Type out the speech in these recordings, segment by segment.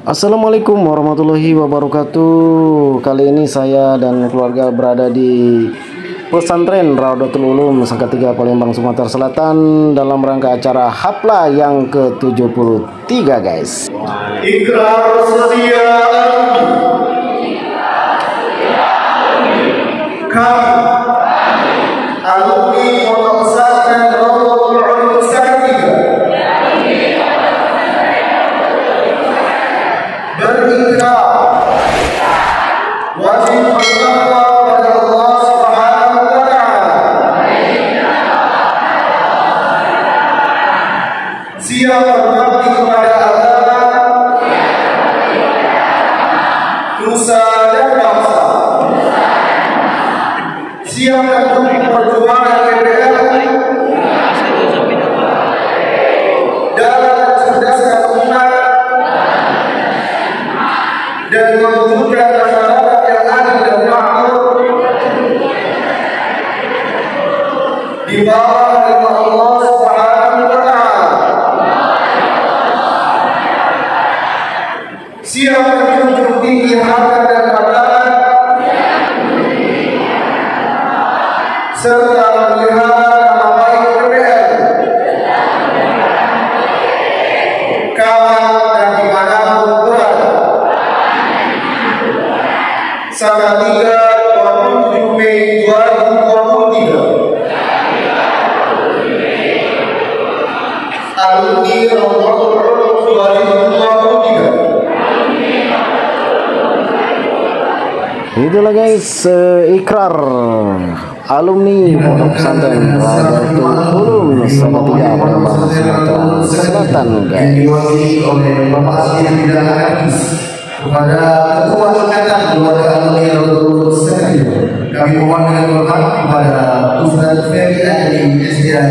Assalamualaikum warahmatullahi wabarakatuh. Kali ini saya dan keluarga berada di pesantren Raudatul Ulum Sangkatiga Palembang, Sumatera Selatan dalam rangka acara Hapla yang ke-73 guys. Ikrar setia kami alumni Pondok Pesantren Raudatul Ulum Sangkatiga berikrar wajib bertakwa pada Allah Subhanahu wa Ta'ala, siap berbakti kepada agama, nusa dan bangsa, siap mendukung perjuangan DPR dalam mencerdaskan umat dan mewujudkan masyarakat yang adil dan makmur di bawah nama Allah Subhanahu wa Ta'ala, siap menjunjung tinggi harkat dan martabat serta melihara nama baik DPR, kawan dan dimanapun berada. Salatiga 27 Mei 2023, alumni Raudatul Ulum 2023. Itulah guys, ikrar alumni Pondok Pesantren Raudatul Ulum Sangkatiga Palembang, Sumatera Selatan guys. Diwakili oleh Bapak Haji Bidang Hadis kepada Ketua Ikatan Keluarga Alumni Raudatul Ulum Sangkatiga. Kami mohon dengan hormat kepada Ustaz Ferry Adli SDA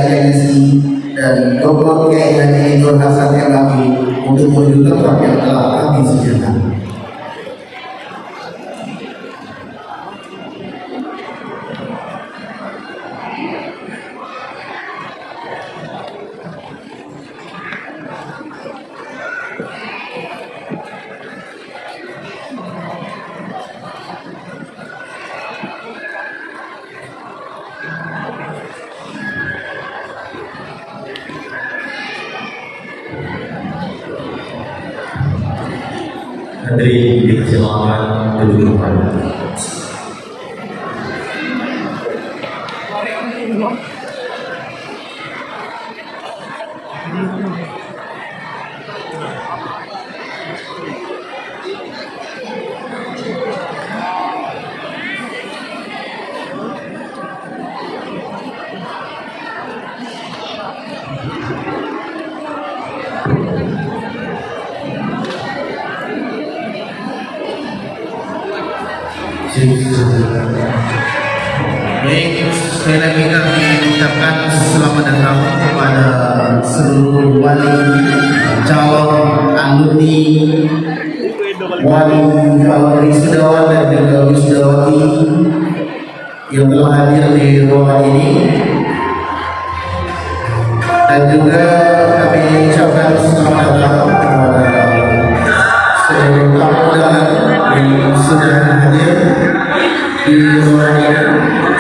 dan Dr. Kiai Haji Nur Hasan Kami untuk menuju tempat yang telah kami sediakan. Hadirin dipersilakan duduk kembali. Baik, sekali lagi kami ucapkan selamat datang kepada seluruh wali, calon alumni, wali calon wisudawan dan juga wisudawati yang telah hadir di ruangan ini, dan juga kami ucapkan selamat datang kepada seluruh tamu undangan yang sudah hadir di ruangan ini.